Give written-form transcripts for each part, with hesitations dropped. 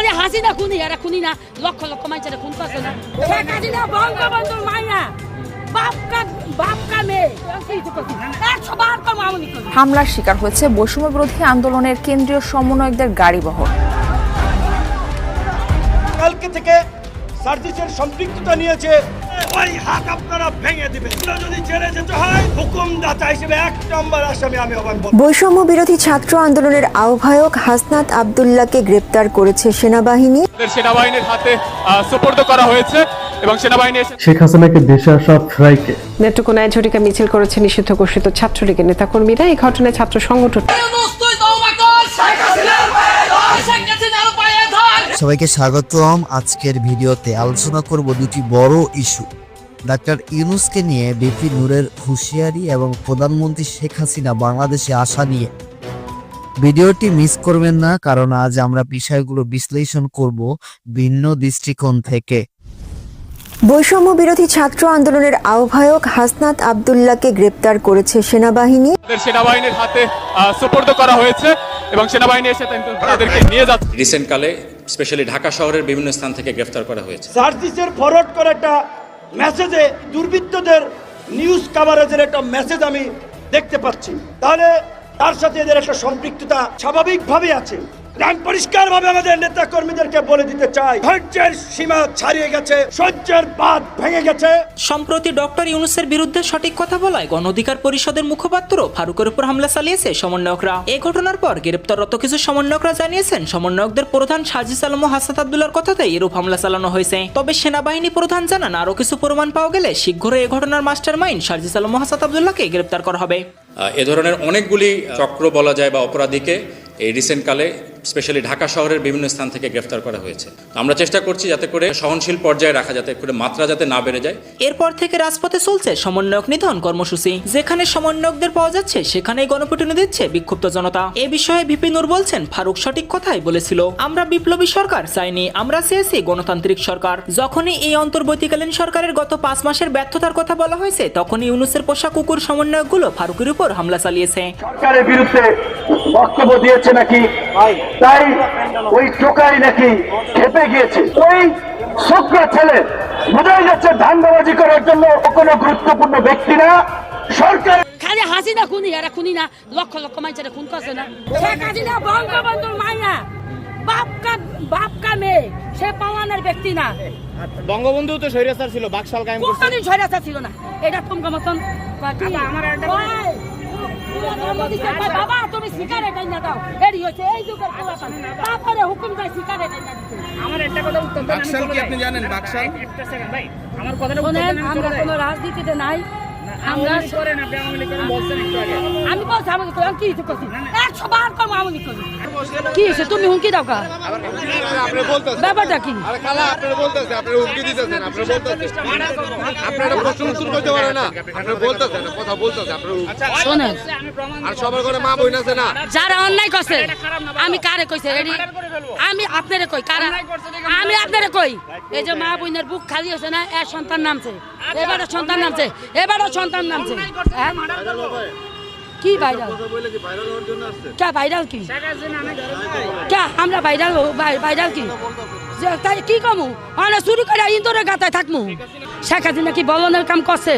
খালি হাসিনা খুনি, এরা খুনি না, লক্ষ লক্ষ মানুষের খুন করছে না। শেখ হাসিনা বঙ্গবন্ধুর মাইয়া, বাপকা মেয়ে, হামলার শিকার হয়েছে বৈষম্য বিরোধী আন্দোলনের কেন্দ্রীয় সমন্বয়কদের গাড়িবহর। কালকে থেকে সার্জিসের সম্পৃক্ততা নিয়েছে, ওই হাত আপনারা ভেঙে দিবেন। যদি জেলে যেতে হয় হুকুমদাতা হিসেবে 1 নম্বর আসামি আমি হব। বৈষম্য বিরোধী ছাত্র আন্দোলনের আহ্বায়ক হাসনাত আব্দুল্লাহকে গ্রেপ্তার করেছে সেনাবাহিনী। সেনাবাহিনীর হাতে সুপর্দ করা হয়েছে এবং সেনাবাহিনী শেখ হাসিনাকে দেশে আসা ফ্রাইকে নেত্রকোনায় ঝটিকা মিছিল করেছে নিষিদ্ধ ঘোষিত ছাত্রলীগের নেতাকর্মীরা। এই ঘটনায় ছাত্র সংগঠন। সবাইকে স্বাগতম। আজকের ভিডিওতে আলোচনা করব দুটি বড় ইস্যু, ডাক্তার ইউনূসকে নিয়ে বিপি নূরের হুঁশিয়ারি এবং প্রধানমন্ত্রী শেখ হাসিনা বাংলাদেশে আসা নিয়ে। ভিডিওটি মিস করবেন না, কারণ আজ আমরা বিষয়গুলো বিশ্লেষণ করব ভিন্ন দৃষ্টিকোণ থেকে। বৈষম্য বিরোধী ছাত্র আন্দোলনের আহ্বায়ক হাসনাত আব্দুল্লাহকে গ্রেপ্তার করেছে সেনাবাহিনী। সেনাবাহিনীর হাতে সুপর্দ করা হয়েছে এবং সেনাবাহিনী এসে তাদেরকে নিয়ে যাচ্ছে। রিসেন্ট কালে স্পেশালি ঢাকা শহরের বিভিন্ন স্থান থেকে গ্রেফতার করা হয়েছে। সার্জিসের ফরওয়ার্ড করা একটা মেসেজে দুর্বৃত্তদের নিউজ কভারেজের একটা মেসেজ আমি দেখতে পাচ্ছি। তাহলে তার সাথে এদের একটা সম্পৃক্ততা স্বাভাবিকভাবে আছে। আমি পরিষ্কারভাবে আমাদের নেতা কর্মীদেরকে বলে দিতে চাই, ধৈর্যের সীমা ছাড়িয়ে গেছে, সহ্যের বাঁধ ভেঙে গেছে। সম্প্রতি ডক্টর ইউনূসের বিরুদ্ধে সঠিক কথা বলায় গণ অধিকার পরিষদের মুখপাত্র ফারুকের উপর হামলা চালিয়েছে সমন্বয়করা। এই ঘটনার পর গ্রেপ্তাররত কিছু সমন্বয়করা জানিয়েছেন, সমন্বয়কদের প্রধান সার্জিস আলম ও হাসনাত আব্দুল্লাহর কথাতেই এরূপ হামলা চালানো হয়েছে। তবে সেনাবাহিনী প্রধান জানান, আরও কিছু প্রমাণ পাওয়া গেলে শীঘ্রই এই ঘটনার মাস্টারমাইন্ড সার্জিস আলম ও হাসনাত আব্দুল্লাহকে গ্রেপ্তার করা হবে। এ ধরনের অনেকগুলি চক্র বলা যায় বা অপরাধীকে এই রিসেন্ট কালে স্পেশালি ঢাকা শহরের বিভিন্ন স্থান থেকে গ্রেফতার করা হয়েছে। আমরা চেষ্টা করছি যাতে করে সহনশীল পর্যায়ে রাখা, যাতে করে মাত্রা যাতে না বেড়ে যায়। এরপর থেকে রাজপথে চলছে সমন্বয়ক নিধন কর্মসূচি। যেখানে সমন্বয়কদের পাওয়া যাচ্ছে সেখানেই গণপিটুনি দিচ্ছে বিক্ষুব্ধ জনতা। এ বিষয়ে ভিপি নূর বলছেন, ফারুক সঠিক কথাই বলেছিল, আমরা বিপ্লবী সরকার চাইনি, আমরা চেয়েছি গণতান্ত্রিক সরকার। যখনই এই অন্তর্বর্তীকালীন সরকারের গত 5 মাসের ব্যর্থতার কথা বলা হয়েছে, তখনই ইউনূসের পোষা কুকুর সমন্বয়কগুলো ফারুকের উপর হামলা চালিয়েছে। সরকারের বিরুদ্ধে বক্তব্য দিয়েছে নাকি, তাই ওই টোকাই নাকি খেপে গিয়েছে। ওই শুক্র ছেলে বোঝাই যাচ্ছে ধান্দাবাজি করার জন্য কোনো গুরুত্বপূর্ণ ব্যক্তি না। সরকার খালি হাসিনা খুনি, এরা খুনি না, লক্ষ লক্ষ মানুষের খুন করছে না। শেখ হাসিনা বঙ্গবন্ধুর মাইয়া, বাপকা মেয়ে, সে পাওয়ানোর ব্যক্তি না। বঙ্গবন্ধু তো স্বৈরাচার ছিল, বাকশাল কায়েম করছে। কোনদিন স্বৈরাচার ছিল না। এটা তোমার মতন আমার বাবা, তুমি সিগারেট এনে দাও, এরই হচ্ছে এই যুগের পোলাপান। তারপরে হুকুম দেয় সিগারেট এনে দিতে। আমার একটা কথা উত্তর দেন। বাকশাল কি আপনি জানেন? বাকশাল একটা সেকেন্ড ভাই, আমার কথাটা উত্তর দেন। আমরা কোনো রাজনীতিতে নাই। আমরা করেন, আপনি আওয়ামী লীগ করেন বলছেন একটু আগে। আমি বলছি আমি কি কিছু করছি, 100 বার কম আওয়ামী লীগ করি। কি হয়েছে? তুমি হুমকি দাও কা? আপনি বলতেছেন ব্যাপারটা কি? আরে খালা আপনি বলতেছেন, আপনি হুমকি দিতেছেন, আপনি বলতেছেন, আপনারা প্রশ্ন উত্তর করতে পারে না, আপনি বলতেছেন, কথা বলতেছেন, আপনি শুনেন। আর সবার ঘরে মা বোন আছে না, যারা অন্যায় করছে, আমি কারে কইছে? আমি আপনারে কই, কারা? আমি আপনারে কই, এই যে মা বোনের বুক খালি হয়েছে না, এর সন্তান নামছে, এবারও সন্তান নামছে, এবারও সন্তান নামছে। কি ভাইরাল? কে ভাইরাল? কি কে আমরা ভাইরাল? ভাইরাল কি? তাই কি কমু? আমরা শুরু করে ইন্দোরের গাতায় থাকমু। শেখ হাসিনা কি বলনের কাম করছে?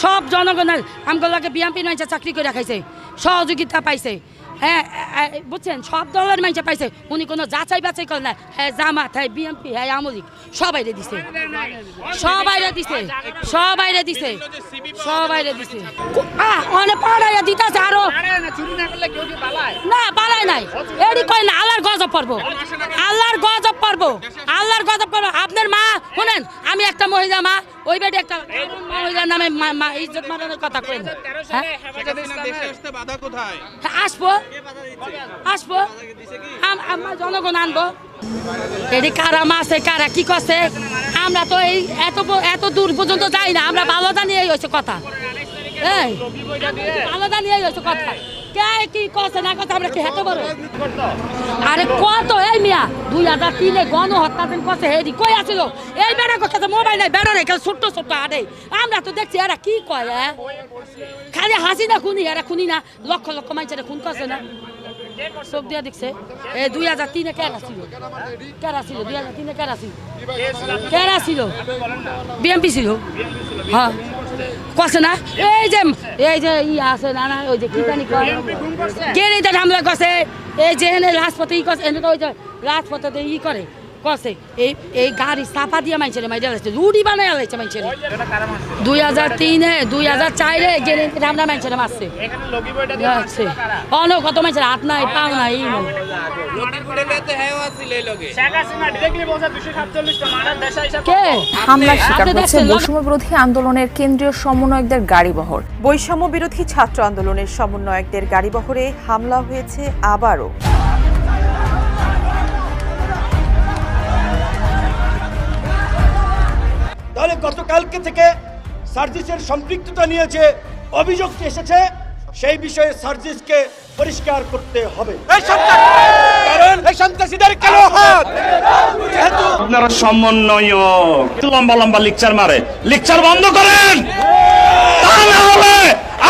সব জনগণের আমগুলোকে বিএনপি মানুষে চাকরি করে রাখাইছে, সহযোগিতা পাইছে। হ্যাঁ বুঝছেন, সব দলের মানুষে পাইছে। উনি কোনো যাচাই বাছাই করে না। হ্যাঁ জামাত, হ্যাঁ বিএনপি, হ্যাঁ আওয়ামী লীগ, সবাইরে দিছে, সবাইরে দিছে, সবাইরে দিছে, সবাইরে দিছে। অনেক পাড়াইয়া দিতেছে আরো না, পালায় নাই। এডি কয় না, আল্লাহর গজব পড়বো, আল্লাহর গজব পড়বো, আল্লাহর গজব পড়বো। আপনার মা শুনেন, আমি একটা মহিলা মা, ওই বেডে একটা মহিলার নামে ইজ্জত মারানোর কথা কই না। আসবো আসবো, আমরা জনগণ আনবো। এটি কারা মাসে কারা কি করছে, আমরা তো এই এত দূর পর্যন্ত যাই না। আমরা ভালো জানিয়েই হয়েছে কথা, এই ভালো জানিয়েই হয়েছে কথা। কে কি করছে না করছে আমরা কি হেঁটে বড়? আরে কত এই মিয়া 2003-এ গণহত্যা দিন করছে, হেরি কই আছিল? এই বেড়া কথা মোবাইল নাই, বেড়া রেখে ছোট্ট ছোট্ট আরে আমরা তো দেখছি এরা কি কয়। খালি হাসিনা খুনি, এরা খুনি না, লক্ষ লক্ষ মানুষের খুন করছে না। চোখ দিয়ে দেখছে 2003-এ কেরা ছিল 2003-এ কেরা ছিল বিএমপি ছিল হ্যাঁ কছে না এই যে আছে না ওই যে কি জানি গেরিতে হামলা করছে এই যে এনে রাজপথে ই করছে এনে তো ওই যে রাজপথে ই করে করছে এই গাড়ি চাপা দিয়ে মাইছে মাইজা লাগছে রুডি বানায় লাগছে মাইছে 2003-এ 2004-এ গেরিতে হামলা মাইছে মারছে অনেক কত মাইছে হাত নাই পাও নাই কে হামলার শিকার হয়েছে বৈষম্য বিরোধী আন্দোলনের কেন্দ্রীয় সমন্বয়কদের গাড়িবহর। বৈষম্য বিরোধী ছাত্র আন্দোলনের সমন্বয়কদের গাড়িবহরে হামলা হয়েছে আবারও। তাহলে গতকালকে থেকে সার্জিসের সম্পৃক্ততা নিয়ে যে অভিযোগটি এসেছে সেই বিষয়ে সার্জিসকে পরিষ্কার করতে হবে। কারণ এই সন্ত্রাসীদের কালো হাত যেহেতু আপনারা সমন্বয়ক লম্বা লম্বা লেকচার মারে, লেকচার বন্ধ করেন, তা না হলে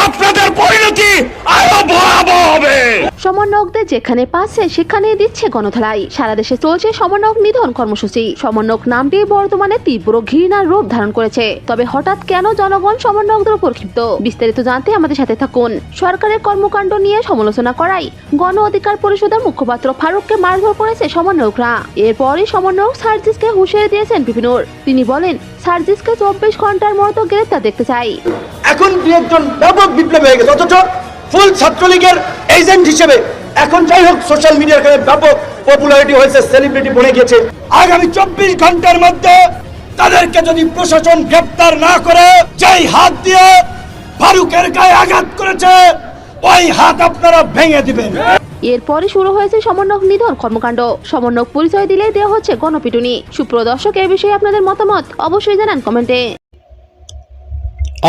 আপনাদের পরিণতি আরো ভয়াবহ হবে। সমন্বয়কদের যেখানে পাচ্ছে সেখানে দিচ্ছে গণধোলাই। সারা দেশে চলছে সমন্বয়ক নিধন কর্মসূচি। সমন্বয়ক নামটি বর্তমানে তীব্র ঘৃণার রূপ ধারণ করেছে। তবে হঠাৎ কেন জনগণ সমন্বয়কদের উপর ক্ষিপ্ত, বিস্তারিত জানতে আমাদের সাথে থাকুন। সরকারের কর্মকাণ্ড নিয়ে সমালোচনা করায় গণ অধিকার পরিষদের মুখপাত্র ফারুককে মারধর করেছে সমন্বয়করা। এরপরই সমন্বয়ক সার্জিসকে হুঁশিয়ারি দিয়েছেন পিপি নূর। তিনি বলেন, সার্জিসকে 24 ঘন্টার মতো গ্রেফতার দেখতে চাই। এখন একজন ব্যাপক বিপ্লব হয়ে গেছে, অথচ ফুল ছাত্রলীগের এজেন্ট হিসেবে এখন যাই হোক সোশ্যাল মিডিয়ার কাছে ব্যাপক পপুলারিটি হয়েছে, সেলিব্রিটি বনে গেছে। আগামী 24 ঘন্টার মধ্যে তাদেরকে যদি প্রশাসন গ্রেফতার না করে, যেই হাত দিয়ে ফারুকের গায়ে আঘাত করেছে ওই হাত আপনারা ভেঙে দিবেন। এরপরই শুরু হয়েছে সমন্বয়ক নিধন কর্মকাণ্ড। সমন্বয়ক পরিচয় দিলেই দেওয়া হচ্ছে গণপিটুনি। সুপ্রদর্শক, এ বিষয়ে আপনাদের মতামত অবশ্যই জানান কমেন্টে।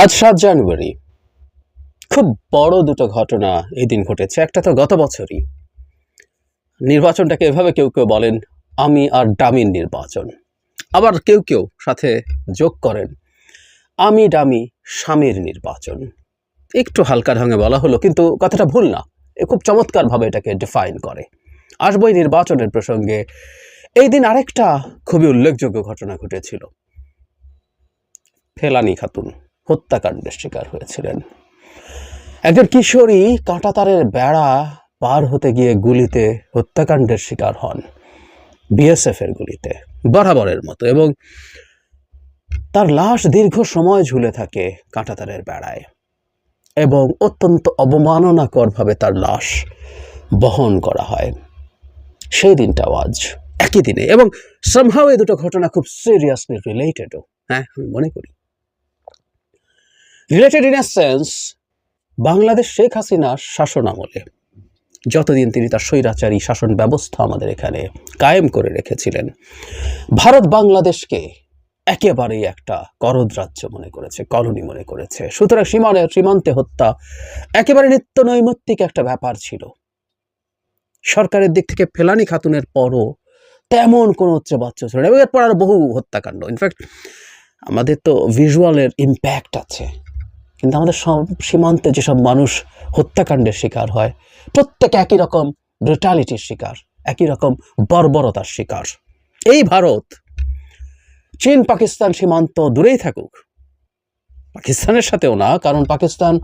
আজ 7 জানুয়ারি খুব বড় দুটো ঘটনা এই দিন ঘটেছে। একটা তো গত বছরই নির্বাচনটাকে এভাবে কেউ কেউ বলেন আমি আর ডামির নির্বাচন, আবার কেউ কেউ সাথে যোগ করেন আমি ডামি স্বামীর নির্বাচন। একটু হালকা ঢঙে বলা হলো, কিন্তু কথাটা ভুল না, এ খুব চমৎকারভাবে এটাকে ডিফাইন করে। আসবো এই নির্বাচনের প্রসঙ্গে। এই দিন আরেকটা খুবই উল্লেখযোগ্য ঘটনা ঘটেছিল। ফেলানী খাতুন হত্যাকাণ্ডের শিকার হয়েছিলেন। একজন কিশোরী কাঁটাতারের বেড়া পার হতে গিয়ে গুলিতে হত্যাকাণ্ডের শিকার হন, বিএসএফ এর গুলিতে বরাবরের মতো, এবং তার লাশ দীর্ঘ সময় ঝুলে থাকে কাঁটাতারের বেড়ায় এবং অত্যন্ত অবমাননাকরভাবে তার লাশ বহন করা হয়। সেই দিনটাও আজ একই দিনে, এবং সামহাও এই দুটো ঘটনা খুব সিরিয়াসলি রিলেটেডও। হ্যাঁ, আমি মনে করি related in a sense. Bangladesh Sheikh হাসিনার শাসন আমলে যতদিন তিনি তার স্বৈরাচারী শাসন ব্যবস্থা আমাদের এখানে কায়েম করে রেখেছিলেন, ভারত বাংলাদেশকে একেবারেই একটা করদ রাজ্য মনে করেছে, কলোনি মনে করেছে। সুতরাং সীমান্তে হত্যা একেবারে নিত্য নৈমিত্তিক একটা ব্যাপার ছিল। সরকারের দিক থেকে ফেলানী খাতুনের পরও তেমন কোনো উচ্চবাচ্য ছিল না, এবং এরপর আরো বহু হত্যাকাণ্ড। ইনফ্যাক্ট আমাদের তো ভিজুয়ালের ইম্প্যাক্ট আছে, কিন্তু আমাদের সব সীমান্তে যেসব মানুষ হত্যাকাণ্ডের শিকার হয় প্রত্যেক একই রকম ব্রুটালিটির শিকার, একই রকম বর্বরতার শিকার। এই ভারত চীন পাকিস্তান সীমান্ত দূরেই থাকুক, পাকিস্তানের সাথেও না, কারণ পাকিস্তান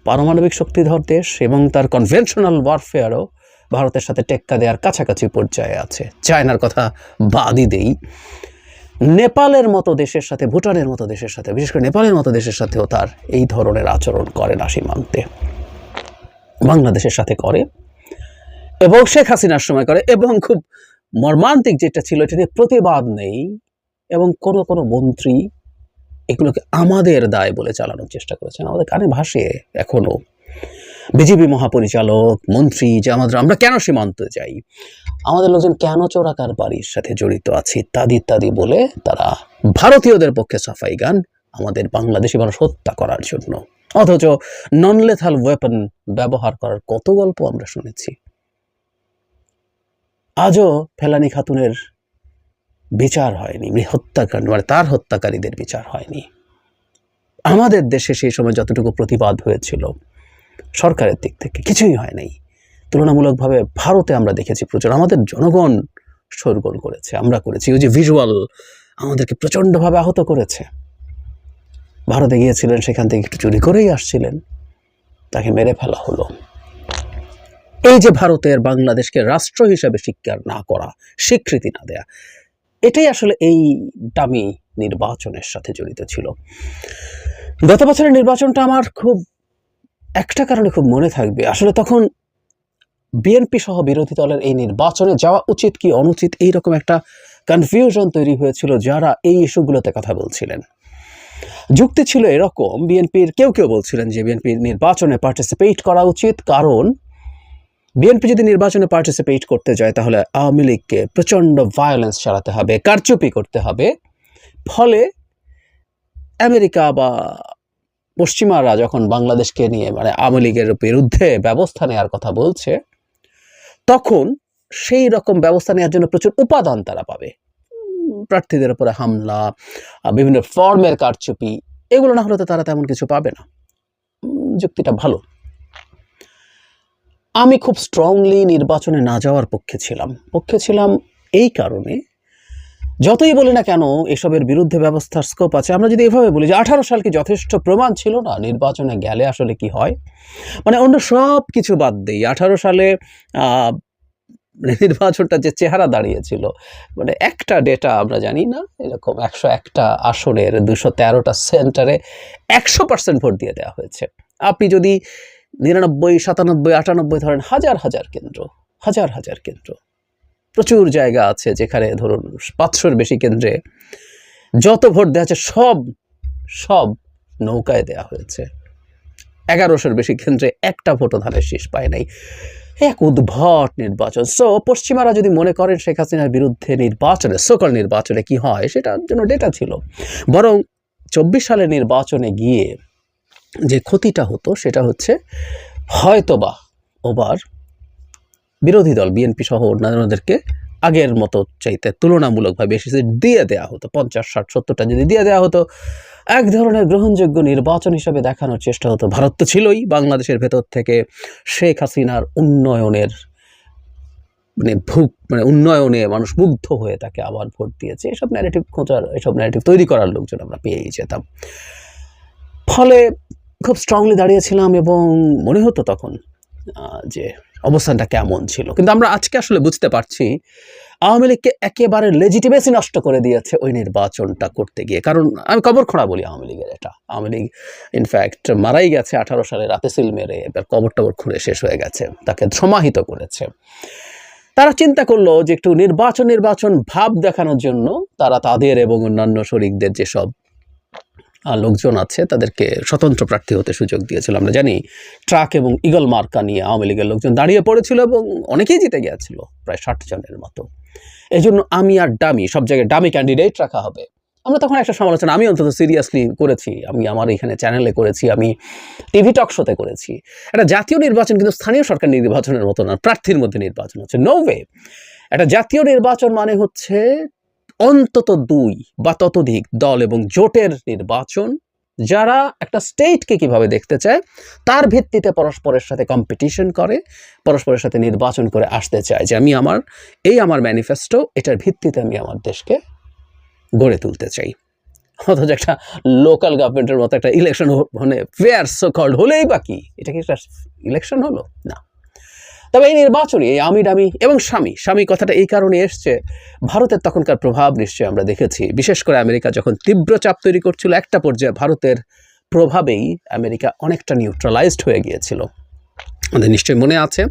পারমাণবিক শক্তিধর দেশ এবং তার কনভেনশনাল ওয়ারফেয়ারও ভারতের সাথে টেক্কা দেওয়ার কাছাকাছি পর্যায়ে আছে। চায়নার কথা বাদই দেই, নেপালের মতো দেশের সাথে, ভুটানের মতো দেশের সাথে, বিশেষ করে নেপালের মতো দেশের সাথেও তার এই ধরনের আচরণ করে না সীমান্তে। বাংলাদেশের সাথে করে, এবং শেখ হাসিনার সময় করে, এবং খুব মর্মান্তিক যেটা ছিল এটা নিয়ে প্রতিবাদ নেই, এবং কোনো কোনো মন্ত্রী এগুলোকে আমাদের দায় বলে চালানোর চেষ্টা করেছেন। আমাদের কানে ভাসে এখনো বিজেপি মহাপরিচালক, মন্ত্রী যে আমরা কেন সীমান্তে যাই, আমাদের লোকজন কেন চোরাকার বাড়ির সাথে জড়িত আছে ইত্যাদি ইত্যাদি বলে তারা ভারতীয়দের পক্ষে সাফাই গান আমাদের বাংলাদেশি মানুষ হত্যা করার জন্য। অথচ নন লেথাল ওয়েপন ব্যবহার করার কত গল্প আমরা শুনেছি। আজও ফেলানী খাতুনের বিচার হয়নি, হত্যাকাণ্ড মানে তার হত্যাকারীদের বিচার হয়নি। আমাদের দেশে সেই সময় যতটুকু প্রতিবাদ হয়েছিল সরকারের দিক থেকে কিছুই হয় নাই। তুলনামূলকভাবে ভারতে আমরা দেখেছি প্রচুর, আমাদের জনগণ শোরগোল করেছে, আমরা করেছি। ওই যে ভিজুয়াল আমাদেরকে প্রচণ্ডভাবে আহত করেছে। ভারতে গিয়েছিলেন, সেখান থেকে একটু চুরি করেই আসছিলেন, তাকে মেরে ফেলা হলো। এই যে ভারতের বাংলাদেশকে রাষ্ট্র হিসাবে স্বীকার না করা, স্বীকৃতি না দেয়া, এটাই আসলে এই দামি নির্বাচনের সাথে জড়িত ছিল। গত বছরের নির্বাচনটা আমার খুব একটা কারণে খুব মনে থাকবে। আসলে তখন বিএনপি সহ বিরোধী দলের এই নির্বাচনে যাওয়া উচিত কি অনুচিত, এইরকম একটা কনফিউশন তৈরি হয়েছিল যারা এই ইস্যুগুলোতে কথা বলছিলেন। যুক্তি ছিল এরকম, বিএনপির কেউ কেউ বলছিলেন যে বিএনপির নির্বাচনে পার্টিসিপেট করা উচিত, কারণ বিএনপি যদি নির্বাচনে পার্টিসিপেট করতে যায় তাহলে আওয়ামী লীগকে প্রচণ্ড ভায়োলেন্স চালাতে হবে, কারচুপি করতে হবে। ফলে আমেরিকা বা পশ্চিমারা যখন বাংলাদেশকে নিয়ে মানে আওয়ামী লীগের বিরুদ্ধে ব্যবস্থা নেওয়ার কথা বলছে, তখন সেই রকম ব্যবস্থা নেওয়ার জন্য প্রচুর উপাদান তারা পাবে। প্রার্থীদের উপরে হামলা, বিভিন্ন ফর্মের কারচুপি, এগুলো না হলে তো তারা তেমন কিছু পাবে না। যুক্তিটা ভালো। আমি খুব স্ট্রংলি নির্বাচনে না যাওয়ার পক্ষে ছিলাম এই কারণে, যতই বলি না কেন এসবের বিরুদ্ধে ব্যবস্থার স্কোপ আছে, আমরা যদি এভাবে বলি যে 18 সাল কি যথেষ্ট প্রমাণ ছিল না নির্বাচনে গেলে আসলে কি হয়, মানে অন্য সব কিছু বাদ দিই 18 সালে নির্বাচনটা যে চেহারা দাঁড়িয়েছিল, মানে একটা ডেটা আমরা জানি না, এরকম 101টা আসনের 213টা সেন্টারে 100% ভোট দিয়ে দেওয়া হয়েছে। আপনি যদি 99, 97, 98 ধরেন, হাজার হাজার কেন্দ্র, প্রচুর জায়গা আছে যেখানে ধরুন 500-এর বেশি কেন্দ্রে যত ভোট দেওয়া আছে সব নৌকায় দেওয়া হয়েছে। 1100-এর বেশি কেন্দ্রে একটা ভোটও ধানের শীষ পায় নাই। এক উদ্ভট নির্বাচন। সো পশ্চিমারা যদি মনে করেন শেখ হাসিনার বিরুদ্ধে নির্বাচনে, সকল নির্বাচনে কি হয় সেটার জন্য ডেটা ছিল, বরং 24 সালের নির্বাচনে গিয়ে যে ক্ষতিটা হতো সেটা হচ্ছে হয়তোবা ওবার বিরোধী দল বিএনপি সহ অন্যান্যদেরকে আগের মতো চাইতে তুলনামূলকভাবে বেশি সিট দিয়ে দেওয়া হতো, 50, 60, 70টা যদি দিয়ে দেওয়া হতো, এক ধরনের গ্রহণযোগ্য নির্বাচন হিসাবে দেখানোর চেষ্টা হতো। ভারত তো ছিলই, বাংলাদেশের ভেতর থেকে শেখ হাসিনার উন্নয়নের উন্নয়নে মানুষ মুগ্ধ হয়ে তাকে আবার ভোট দিয়েছে, এসব ন্যারেটিভ তৈরি করার লোকজন আমরা পেয়েই যেতাম। ফলে খুব স্ট্রংলি দাঁড়িয়েছিলাম এবং মনে হতো তখন যে অবস্থানটা কেমন ছিল। কিন্তু আমরা আজকে আসলে বুঝতে পারছি আওয়ামী লীগকে একেবারে লেজিটিমেসি নষ্ট করে দিয়েছে ওই নির্বাচনটা করতে গিয়ে। কারণ আমি কবর খোঁড়া বলি আওয়ামী লীগের, এটা আওয়ামী লীগ ইনফ্যাক্ট মারাই গেছে 18 সালে রাতে সিল মেরে, এবার কবর টবর খুঁড়ে শেষ হয়ে গেছে, তাকে সমাহিত করেছে। তারা চিন্তা করলো যে একটু নির্বাচন ভাব দেখানোর জন্য তারা তাদের এবং অন্যান্য শরিকদের যেসব লোকজন আছে তাদেরকে স্বতন্ত্র প্রার্থী হতে সুযোগ দিয়েছিল। আমরা জানি ট্রাক এবং ইগল মার্কা নিয়ে আওয়ামী লীগের লোকজন দাঁড়িয়ে পড়েছিল এবং অনেকেই জিতে গিয়েছিল, প্রায় 60 জনের মতো। এই জন্য আমি আর ডামি, সব জায়গায় ডামি ক্যান্ডিডেট রাখা হবে। আমরা তখন একটা সমালোচনা, আমি অন্তত সিরিয়াসলি করেছি, আমি আমার এখানে চ্যানেলে করেছি, আমি টিভি টক শোতে করেছি। একটা জাতীয় নির্বাচন কিন্তু স্থানীয় সরকার নির্বাচনের মতো না, প্রার্থীর মধ্যে নির্বাচন হচ্ছে, নো ওয়ে। একটা জাতীয় নির্বাচন মানে হচ্ছে অন্তত 2 বা ততোধিক দল এবং জোটের নির্বাচন, যারা একটা স্টেটকে কিভাবে দেখতে চায় তার ভিত্তিতে পরস্পরের সাথে কম্পিটিশন করে, পরস্পরের সাথে নির্বাচন করে আসতে চায় যে আমি আমার ম্যানিফেস্টো, এটার ভিত্তিতে আমি আমার দেশকে গড়ে তুলতে চাই। অথচ একটা লোকাল গভর্নমেন্টের মতো একটা ইলেকশন মানে ফেয়ার সো কল্ড হলেই বাকি, এটা কি একটা ইলেকশন হলো না। তবে এই নির্বাচনী এই আমি ডামি এবং স্বামী কথাটা এই কারণে এসছে, ভারতের তখনকার প্রভাব নিশ্চয়ই আমরা দেখেছি। বিশেষ করে আমেরিকা যখন তীব্র চাপ তৈরি করছিল, একটা পর্যায়ে ভারতের প্রভাবেই আমেরিকা অনেকটা নিউট্রালাইজড হয়ে গিয়েছিল। আমাদের নিশ্চয়ই মনে আছে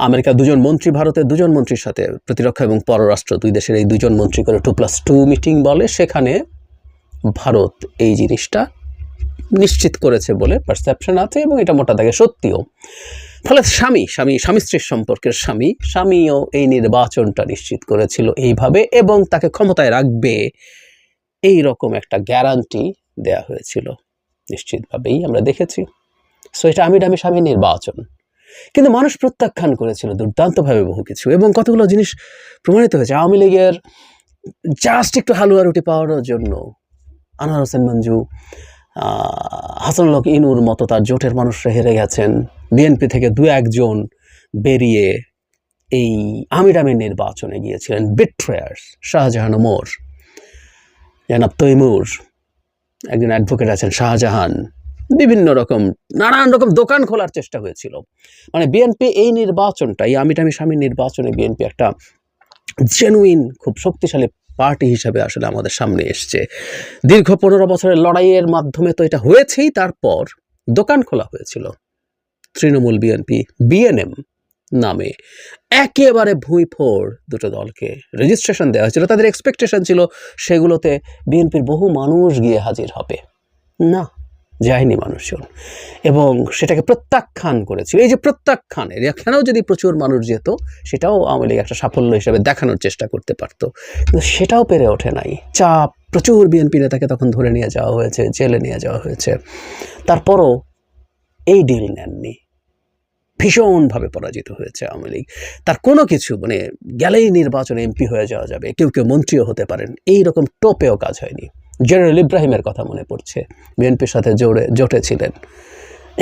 আমেরিকার 2 জন মন্ত্রী, ভারতের 2 জন মন্ত্রীর সাথে প্রতিরক্ষা এবং পররাষ্ট্র 2 দেশের এই 2 জন মন্ত্রী করে 2+2 মিটিং বলে, সেখানে ভারত এই জিনিসটা নিশ্চিত করেছে বলে পারসেপশন আছে এবং এটা মোটা দাগে সত্যিও। ফলে স্বামী স্ত্রীর সম্পর্কের স্বামীও এই নির্বাচনটা নিশ্চিত করেছিল এইভাবে, এবং তাকে ক্ষমতায় রাখবে এই রকম একটা গ্যারান্টি দেয়া হয়েছিল নিশ্চিতভাবেই, আমরা দেখেছি। সো এটা আমি ডামি স্বামী নির্বাচন, কিন্তু মানুষ প্রত্যাখ্যান করেছিল দুর্দান্তভাবে বহু কিছু, এবং কতগুলো জিনিস প্রমাণিত হয়েছে। আওয়ামী লীগের জাস্ট একটু হালুয়া রুটি পাওয়ার জন্য আনোয়ার হোসেন মঞ্জু, হাসানুল হক ইনুর মতো তার জোটের মানুষরা হেরে গেছেন। বিএনপি থেকে 2-1 জন বেরিয়ে এই আমিরামের নির্বাচনে গিয়েছিলেন বিট্রেয়ার্স, শাহজাহান ওমর, জনাব তৈমুর, একজন অ্যাডভোকেট আছেন শাহজাহান, বিভিন্ন রকম নানান রকম দোকান খোলার চেষ্টা হয়েছিল। মানে বিএনপি এই নির্বাচনটা, এই আমিটামি স্বামীর নির্বাচনে বিএনপি একটা জেনুইন খুব শক্তিশালী পার্টি হিসাবে আসলে আমাদের সামনে এসছে। দীর্ঘ 15 বছরের লড়াইয়ের মাধ্যমে তো এটা হয়েছেই। তারপর দোকান খোলা হয়েছিল তৃণমূল বিএনপি বিএনএম নামে, একেবারে ভুঁইফোড় দুটো দলকে রেজিস্ট্রেশন দেওয়া হয়েছিল। তাদের এক্সপেকটেশন ছিল সেগুলোতে বিএনপির বহু মানুষ গিয়ে হাজির হবে, না যায়নি মানুষজন, এবং সেটাকে প্রত্যাখ্যান করেছিল। এই যে প্রত্যাখ্যানের, এখানেও যদি প্রচুর মানুষ যেত সেটাও আওয়ামী লীগ একটা সাফল্য হিসেবে দেখানোর চেষ্টা করতে পারত, কিন্তু সেটাও পেরে ওঠে নাই। চাপ, প্রচুর বিএনপি নেতাকে তখন ধরে নিয়ে যাওয়া হয়েছে, জেলে নিয়ে যাওয়া হয়েছে। তারপরও এই ডিল নেননি, ভীষণভাবে পরাজিত হয়েছে আওয়ামী লীগ। তার কোনো কিছু মানে গেলেই নির্বাচনে এমপি হয়ে যাওয়া যাবে, কেউ কেউ মন্ত্রীও হতে পারেন, এই রকম টোপেও কাজ হয়নি। জেনারেল ইব্রাহিমের কথা মনে পড়ছে, বিএনপির সাথে জোটেছিলেন,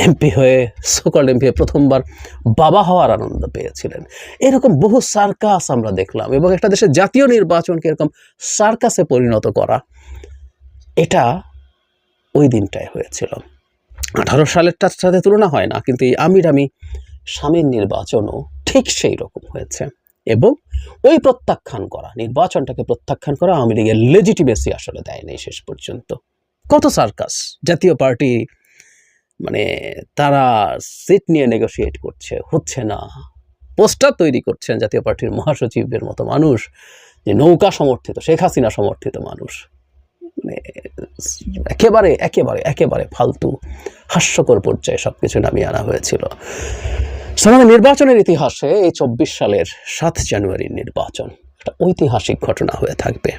এমপি হয়ে, সোকল্ড এমপি হয়ে প্রথমবার বাবা হওয়ার আনন্দ পেয়েছিলেন। এরকম বহু সার্কাস আমরা দেখলাম, এবং একটা দেশের জাতীয় নির্বাচনকে এরকম সার্কাসে পরিণত করা, এটা ওই দিনটায় হয়েছিল। 18 সালেরটার সাথে তুলনা হয় না, কিন্তু এই আমিরামি স্বামীর নির্বাচনও ঠিক সেই রকম হয়েছে। এবং ওই প্রত্যাখ্যান করা, নির্বাচনটাকে প্রত্যাখ্যান করা আওয়ামী লীগের লেজিটিমেসি আসলে দেয়নি শেষ পর্যন্ত। কত সার্কাস, জাতীয় পার্টি মানে তারা সিট নিয়ে নেগোশিয়েট করছে, হচ্ছে না, পোস্টার তৈরি করছেন জাতীয় পার্টির মহাসচিবের মতো মানুষ, যে নৌকা সমর্থিত, শেখ হাসিনা সমর্থিত মানুষ, মানে একেবারে একেবারে একেবারে ফালতু হাস্যকর পর্যায়ে সব কিছু নামিয়ে আনা হয়েছিল। আমাদের নির্বাচনের ইতিহাসে এই 24 সালের 7 জানুয়ারির নির্বাচন একটা ঐতিহাসিক ঘটনা হয়ে থাকবে।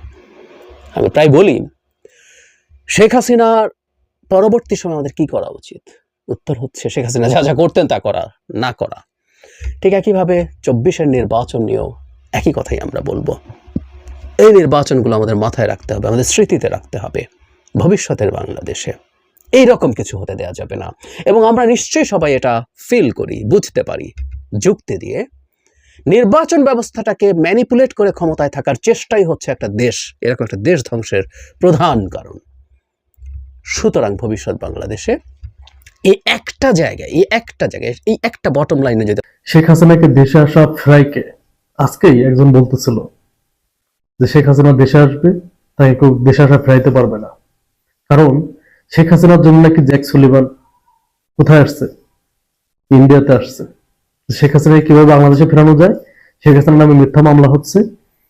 আমি প্রায় বলি, শেখ হাসিনার পরবর্তী সময় আমাদের কি করা উচিত? উত্তর হচ্ছে শেখ হাসিনা যা যা করতেন তা করা না করা। ঠিক একইভাবে 24-এর নির্বাচন নিয়েও একই কথাই আমরা বলবো। এই নির্বাচনগুলো আমাদের মাথায় রাখতে হবে, আমাদের স্মৃতিতে রাখতে হবে। ভবিষ্যতের বাংলাদেশে এই রকম কিছু হতে দেওয়া যাবে না। এবং আমরা নিশ্চয়ই সবাই এটা ফিল করি, বুঝতে পারি, যুক্তি দিয়ে নির্বাচন ব্যবস্থাটাকে ম্যানিপুলেট করে ক্ষমতায় থাকার চেষ্টাই হচ্ছে একটা দেশ, এরকম একটা দেশ ধ্বংসের প্রধান কারণ। সুতরাং ভবিষ্যৎ বাংলাদেশে এই একটা জায়গায়, এই একটা বটম লাইনে যদি শেখ হাসিনাকে দেশে আসা ফ্রাইকে আজকেই একজন বলতেছিল যে শেখ হাসিনা দেশে আসবে, তাই কেউ দেশে আসা ফ্রাইতে পারবে না, কারণ শেখ হাসিনার জন্য নাকি জ্যাক সুলিভান কোথায় আসছে? ইন্ডিয়াতে আসছে। শেখ হাসিনাকে কিভাবে বাংলাদেশে ফেরানো যায়, শেখ হাসিনার নামে মিথ্যা মামলা হচ্ছে,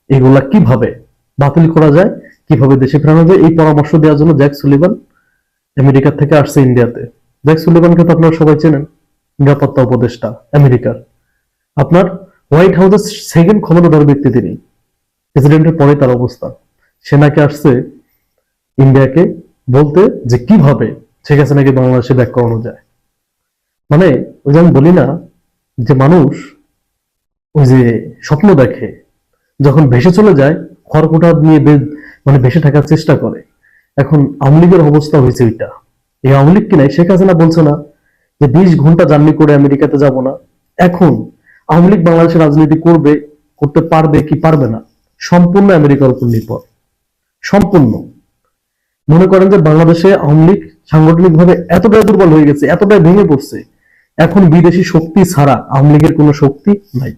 এগুলা কিভাবে বাতিল করা যায়, কিভাবে দেশে ফেরানো যায়, এই পরামর্শ দেওয়ার জন্য জ্যাক সুলিভান আমেরিকা থেকে আসছে ইন্ডিয়াতে। জ্যাক সুলিভানকে তো আপনারা সবাই চেনেন, নিরাপত্তা উপদেষ্টা আমেরিকার। আপনার হোয়াইট হাউসের সেকেন্ড ক্ষমতাধর ব্যক্তি তিনি, প্রেসিডেন্টের পরে তার অবস্থা। সে নাকি আসছে ইন্ডিয়াকে বলতে যে কিভাবে শেখ হাসিনাকে বাংলাদেশে ব্যাক করানো যায়। মানে ওই যে আমি বলি না যে মানুষ ওই যে স্বপ্ন দেখে, যখন ভেসে চলে যায় খড়কুটা নিয়ে মানে ভেসে থাকার চেষ্টা করে। এখন আওয়ামী লীগের অবস্থা হয়েছে ওইটা। এই আওয়ামী লীগ কিনা শেখ হাসিনা বলছে না যে 20 ঘন্টা জার্নি করে আমেরিকাতে যাব না। এখন আওয়ামী লীগ বাংলাদেশের রাজনীতি করতে পারবে কি পারবে না, সম্পূর্ণ আমেরিকার উপর নির্ভর, সম্পূর্ণ। মনে করেন যে বাংলাদেশে আওয়ামী লীগ সাংগঠনিক ভাবে এতটাই দুর্বল হয়ে গেছে, এতটাই ভেঙে পড়ছে, এখন বিদেশি শক্তি ছাড়া আওয়ামী লীগের কোনো শক্তি নাই।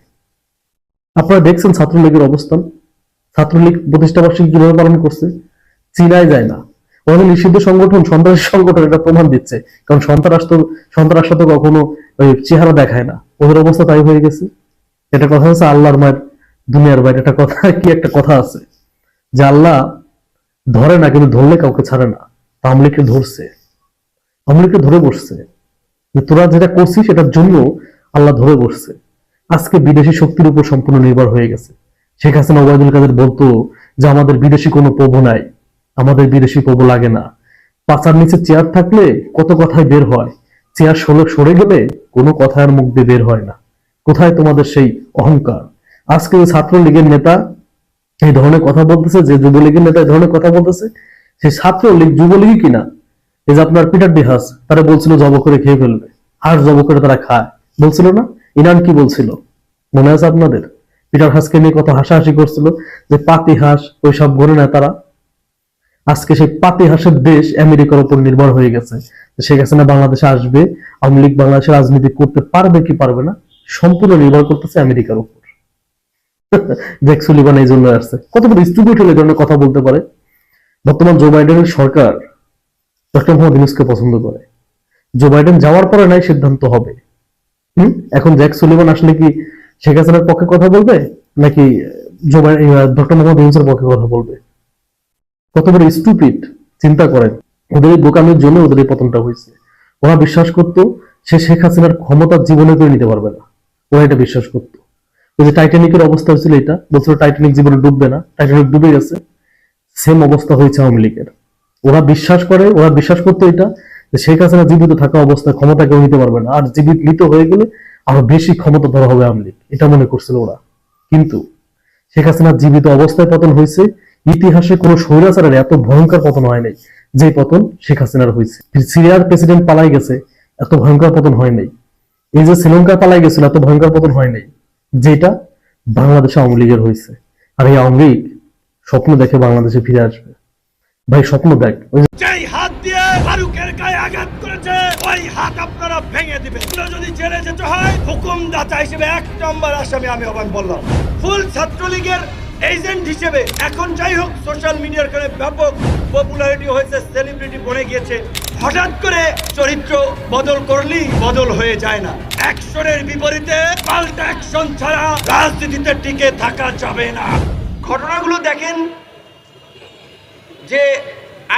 আপনারা দেখছেন ছাত্রলীগের অবস্থান, ছাত্রলীগ প্রতিষ্ঠাবার্ষিকী কিভাবে পালন করছে, চীনায় যায় না। ওদের নিষিদ্ধ সংগঠন, সন্ত্রাসী সংগঠন, এটা প্রমাণ দিচ্ছে। কারণ সন্ত্রাস তো কখনো ওই চেহারা দেখায় না, ওদের অবস্থা তাই হয়ে গেছে। এটা কথা হচ্ছে আল্লাহর মায়ের দুনিয়ার বাইরে একটা কথা, কি একটা কথা আছে যে আল্লাহ ধরে না, কিন্তু ধরলে কাউকে ছাড়ে না। আওয়ামী লীগকে ধরছে, আওয়ামী লীগকে ধরে বসছে, তোরা যেটা করছিস সেটার জন্য আল্লাহ ধরে বসছে। আজকে বিদেশি শক্তির উপর সম্পূর্ণ নির্ভর হয়ে গেছে। শেখ হাসিনা ওবায়দুল কাদের বলতো যে আমাদের বিদেশি কোনো প্রভু নাই, আমাদের বিদেশি প্রভু লাগে না। পাচার নিচে চেয়ার থাকলে কত কথাই বের হয়, চেয়ার সরে গেলে কোনো কথা আর মুখ দিয়ে বের হয় না। কোথায় তোমাদের সেই অহংকার? আজকে ওই ছাত্রলীগের নেতা এই ধরনের কথা বলতেছে, যে যুবলীগের নেতা এই ধরনের কথা বলতেছে, সেই ছাত্রলীগ যুবলীগই কিনা। এই যে আপনার পিটার ডিহাস, তারা বলছিল জব করে খেয়ে ফেলবে, হাঁস জব করে তারা খায়, বলছিল না? ইরান কি বলছিল মনে আছে আপনাদের? পিটার হাসকে নিয়ে কত হাসাহাসি করছিল যে পাতি হাঁস ওইসব গণে নেতারা। আজকে সেই পাতি হাঁসের দেশ আমেরিকার উপর নির্ভর হয়ে গেছে। শেখ হাসিনা বাংলাদেশে আসবে, আওয়ামী লীগ বাংলাদেশে রাজনীতি করতে পারবে কি পারবে না সম্পূর্ণ নির্ভর করতেছে আমেরিকার উপর। জ্যাক সুলিভান এই জন্য আসছে। কত বড় স্টুপিড হলে এই ধরনের কথা বলতে পারে? বর্তমান জো বাইডেনের সরকার ডক্টর মোহাম্মদ ইউনূসকে পছন্দ করে। জো বাইডেন যাওয়ার পরে নাই সিদ্ধান্ত হবে। এখন জ্যাক সুলিভান আসলে কি শেখ হাসিনার পক্ষে কথা বলবে নাকি ডক্টর মোহাম্মদ ইউনূসের পক্ষে কথা বলবে? কত বড় স্টুপিড চিন্তা করেন। ওদের এই বোকামির জন্য ওদের এই পতনটা হয়েছে। ওরা বিশ্বাস করতো সে শেখ হাসিনার ক্ষমতা জীবনে করে নিতে পারবে না, ওরা এটা বিশ্বাস করতো। ওই যে টাইটানিকের অবস্থা হয়েছিল, এটা বলছিল টাইটানিক জীবনে ডুববে না, টাইটানিক ডুবে গেছে। সেম অবস্থা হয়েছে আওয়ামী লীগের। ওরা বিশ্বাস করতো এটা যে শেখ হাসিনা জীবিত থাকা অবস্থায় ক্ষমতা কেউ নিতে পারবে না, আর জীবিত হয়ে গেলে আরো বেশি ক্ষমতা ধরা হবে আওয়ামী লীগ, এটা মনে করছিল ওরা। কিন্তু শেখ হাসিনা জীবিত অবস্থায় পতন হয়েছে। ইতিহাসে কোনো স্বৈরাচারের এত ভয়ঙ্কর পতন হয় নাই যে পতন শেখ হাসিনার হয়েছে। সিরিয়ার প্রেসিডেন্ট পালাই গেছে, এত ভয়ঙ্কর পতন হয় নাই। এই যে শ্রীলঙ্কা পালাই গেছিল, এত ভয়ঙ্কর পতন হয় নাই যেটা বাংলাদেশে আওয়ামী লীগের হয়েছে। আর এই আওয়ামী লীগ স্বপ্ন দেখে বাংলাদেশে ফিরে আসবে। ভাই স্বপ্ন দেখ, যেই হাত দিয়ে ফারুকের গায়ে আঘাত করেছে ওই হাত আপনারা ভেঙে দিবেন। যদি জেলে যেতে হয় হুকুমদাতা হিসেবে 1 নম্বর আসামি আমি আবার বললাম। ফুল ছাত্রলীগের এজেন্ট হিসেবে এখন যাই হোক সোশ্যাল মিডিয়ার কারণে ব্যাপক পপুলারিটি হয়েছে, সেলিব্রিটি বনে গিয়েছে। হঠাৎ করে চরিত্র বদল করলেই বদল হয়ে যায় না। অ্যাকশনের বিপরীতে পাল্টা অ্যাকশন ছাড়া রাজনীতিতে টিকে থাকা যাবে না। ঘটনাগুলো দেখেন যে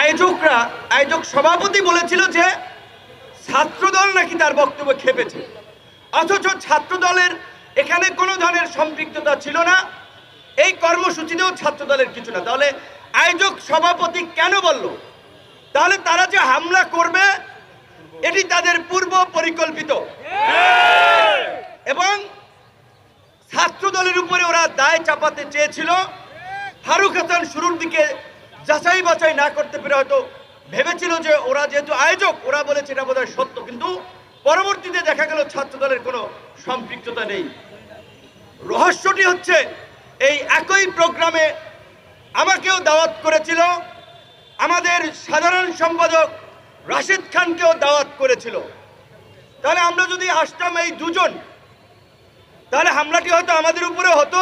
আয়োজক সভাপতি বলেছিল যে ছাত্রদল নাকি তার বক্তব্য খেপেছে, অথচ ছাত্রদলের এখানে কোনো ধরনের সম্পৃক্ততা ছিল না। এই কর্মসূচিতেও ছাত্রদলের কিছু না। তাহলে আয়োজক সভাপতি কেন বলল? তাহলে তারা যে হামলা করবে এটি তাদের পূর্ব পরিকল্পিত, এবং ছাত্রদলের উপরে ওরা দায় চাপাতে চেয়েছিল। ফারুক হাসান শুরুর দিকে যাচাই বাছাই না করতে পেরে হয়তো ভেবেছিল যে ওরা যেহেতু আয়োজক, ওরা বলেছে এটা বোধহয় সত্য, কিন্তু পরবর্তীতে দেখা গেল ছাত্রদলের কোনো সম্পৃক্ততা নেই। রহস্যটি হচ্ছে এই একই প্রোগ্রামে আমাকেও দাওয়াত করেছিল, আমাদের সাধারণ সম্পাদক রাশেদ খানকেও দাওয়াত করেছিল। তাহলে আমরা যদি আসতাম এই দুজন, তাহলে হামলাটি হয়তো আমাদের উপরে হতো।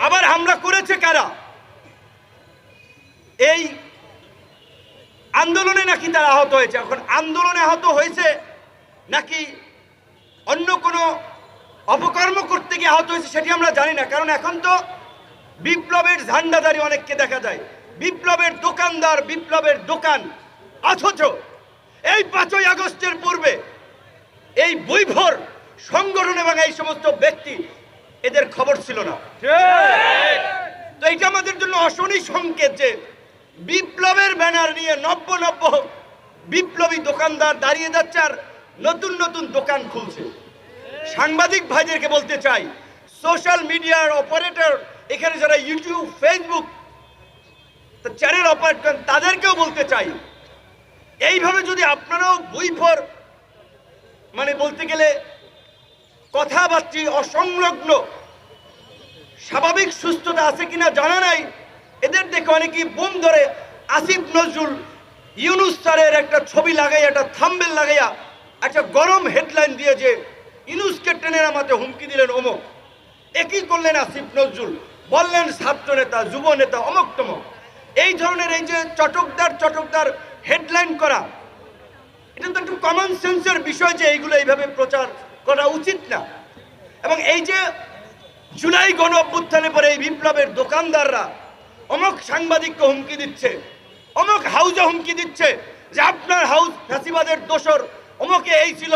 আবার হামলা করেছে কারা? এই আন্দোলনে নাকি তারা আহত হয়েছে। এখন আন্দোলনে আহত হয়েছে নাকি অন্য কোনো অপকর্ম করতে গিয়ে আহত হয়েছে সেটি আমরা জানি না। কারণ এখন তো বিপ্লবের ঝান্ডাধারী অনেককে দেখা যায়, বিপ্লবের দোকানদার, বিপ্লবের দোকান। অথচ এই 5ই আগস্টের পূর্বে এই বৈভর সংগঠন এবং এই সমস্ত ব্যক্তি, এদের খবর ছিল না। তো এটা আমাদের জন্য অশনি সংকেত যে বিপ্লবের ব্যানার নিয়ে নব্য বিপ্লবী দোকানদার দাঁড়িয়ে যাচ্ছে আর নতুন নতুন দোকান খুলছে। সাংবাদিক ভাইদেরকে বলতে চাই, সোশ্যাল মিডিয়ার অপারেটর, এখানে যারা ইউটিউব, ফেসবুক চ্যানেল অপারেট করেন তাদেরকেও বলতে চাই, এইভাবে যদি আপনারাও বৈভর মানে বলতে গেলে কথাবার্তা অসংলগ্ন, স্বাভাবিক সুস্থতা আছে কিনা জানা নাই, এদের দেখে অনেকেই বোম ধরে আসিফ নজরুল ইউনূস স্যারের একটা ছবি লাগাইয়া, একটা থাম্বনেল লাগাইয়া, একটা গরম হেডলাইন দিয়ে যে ইউনূসকে টেনে নামাতে হুমকি দিলেন অমুক। একই করলেন আসিফ নজরুল, বললেন ছাত্র নেতা, যুব নেতা, অমুক তমক। এই ধরনের এই যে চটকদার হেডলাইন করা, এটা তো একটু কমন সেন্সের বিষয় যে এইগুলো এইভাবে প্রচার করা উচিত না। এবং এই যে জুলাই গণ অভ্যুত্থানের পরে এই বিপ্লবের দোকানদাররা অমুক সাংবাদিককে হুমকি দিচ্ছে, অমুক হাউজে হুমকি দিচ্ছে যে আপনার হাউস ফ্যাসিবাদের দোসর, অমুকে এই ছিল,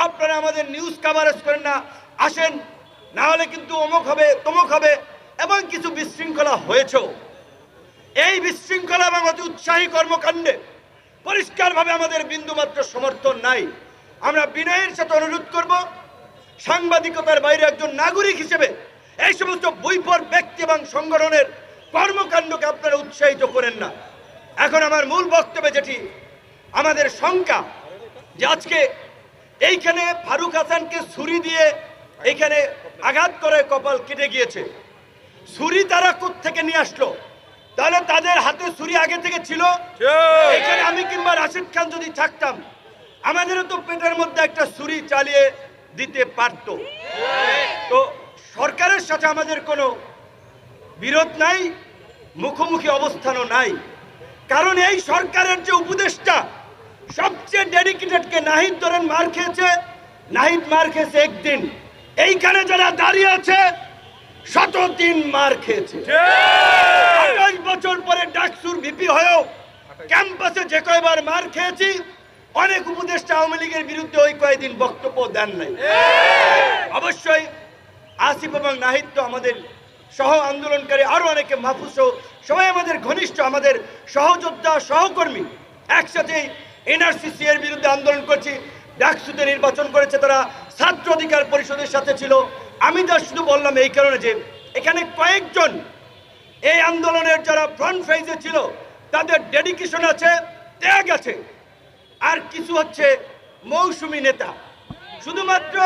আপনারা আমাদের নিউজ কভারেজ করেন না, আসেন, না হলে কিন্তু অমুক হবে তমুক হবে। এবং কিছু বিশৃঙ্খলা হয়েছেও। এই বিশৃঙ্খলা এবং অতি উৎসাহী কর্মকাণ্ডে পরিষ্কারভাবে আমাদের বিন্দুমাত্র সমর্থন নাই। আমরা বিনয়ের সাথে অনুরোধ করব, সাংবাদিকতার বাইরে একজন নাগরিক হিসেবে এই সমস্ত বৈভর ব্যক্তি এবং সংগঠনের কর্মকাণ্ডকে আপনারা উৎসাহিত করেন না। এখন আমার মূল বক্তব্যে যেটি আমাদের শঙ্কা, যে আজকে এইখানে ফারুক হাসানকে ছুরি দিয়ে এইখানে আঘাত করে কপাল কেটে গিয়েছে। ছুরি তারা কোত্থেকে নিয়ে আসলো? তাহলে তাদের হাতে ছুরি আগে থেকে ছিল। এখানে আমি কিংবা রাশিদ খান যদি থাকতাম, আমাদেরও তো পেটের মধ্যে একটা ছুরি চালিয়ে দিতে পারত। তো সরকারের সাথে আমাদের কোনো বিরোধ নাই, মুখোমুখি অবস্থানও নাই। কারণ এই সরকারের যে উপদেষ্টা সবচেয়ে ডেডিকেটেডকে নাহিদ ধরেন মার খেয়েছে, নাহিদ মার খেয়েছে একদিন। এইখানে যারা দাঁড়িয়ে আছে 100 দিন মার খেয়েছে। 28 বছর পরে ডাকসুর ভিপি হয়েও ক্যাম্পাসে যে কয়বার মার খেয়েছি, অনেক উপদেষ্টা আওয়ামী লীগের বিরুদ্ধে ওই কয়েকদিন বক্তব্য দেন নাই। অবশ্যই আসিফ এবং নাহিদ তো আমাদের সহ আন্দোলনকারী, আরো অনেকে, মাহফুজ সবাই আমাদের ঘনিষ্ঠ, আমাদের সহযোদ্ধা সহকর্মী। একসাথেই এনআরসিসি এর বিরুদ্ধে আন্দোলন করছি। ডাকসুতে নির্বাচন করেছে তারা, ছাত্র অধিকার পরিষদের সাথে ছিল। আমি যা শুধু বললাম এই কারণে যে এখানে কয়েকজন এই আন্দোলনের যারা ফ্রন্ট ফেজে ছিল তাদের ডেডিকেশন আছে, ত্যাগ আছে। আর কিছু হচ্ছে মৌসুমী নেতা, শুধুমাত্র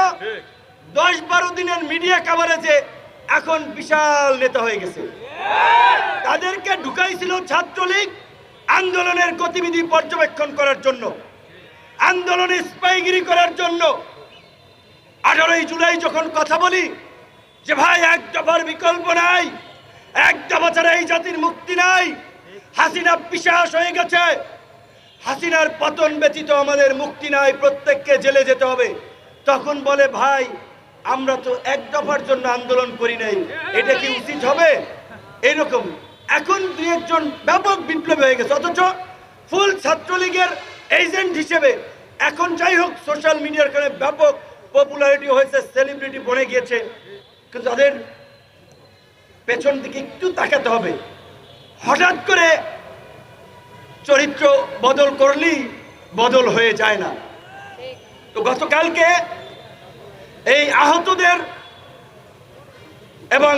10-12 দিনের মিডিয়া কভারেজে এখন বিশাল নেতা হয়ে গেছে। তাদেরকে ঢুকাইছিল ছাত্রলীগ আন্দোলনের গতিবিধি পর্যবেক্ষণ করার জন্য, আন্দোলনে স্পাইগিরি করার জন্য। 18 জুলাই যখন কথা বলি যে ভাই এক দফার বিকল্প নাই, এক দফা ছাড়া এই জাতির মুক্তি নাই, হাসিনা পিশাচ হয়ে গেছে, হাসিনার পতন ব্যতীত আমাদের মুক্তি নাই, প্রত্যেককে জেলে যেতে হবে, তখন বলে ভাই আমরা তো এক দফার জন্য আন্দোলন করি নাই, এটা কি উচিত হবে? এইরকম এখন 2-1 জন ব্যাপক বিপ্লবী হয়ে গেছে, অথচ ফুল ছাত্রলীগের এজেন্ট হিসেবে এখন যাই হোক সোশ্যাল মিডিয়ার কারণে ব্যাপক পপুলারিটি হয়েছে, সেলিব্রিটি বনে গিয়েছে। কিন্তু তাদের পেছন দিকে একটু তাকাতে হবে। হঠাৎ করে চরিত্র বদল করলেই বদল হয়ে যায় না। তো গতকালকে এই আহতদের এবং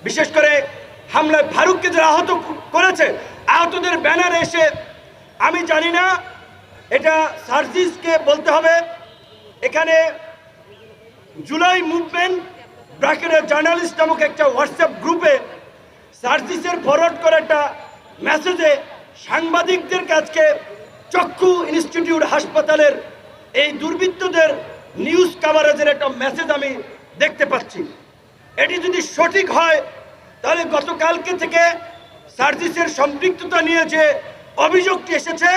বিশেষ করে হামলায় ফারুককে যারা আহত করেছে, আহতদের ব্যানারে এসে, আমি জানি না এটা সার্জিসকে বলতে হবে, এখানে জুলাই মুভমেন্ট ব্র্যাকেটের জার্নালিস্ট নামক একটা হোয়াটসঅ্যাপ গ্রুপে সার্জিসের ফরওয়ার্ড করা একটা মেসেজে সাংবাদিকদের কাছে চক্ষু ইনস্টিটিউট হাসপাতালের এই দুর্বৃত্তদের নিউজ কভারেজের একটা মেসেজ আমি দেখতে পাচ্ছি। এটি যদি সঠিক হয় তাহলে গতকালকে থেকে সার্জিসের সম্পৃক্ততা নিয়ে যে অভিযোগটি এসেছে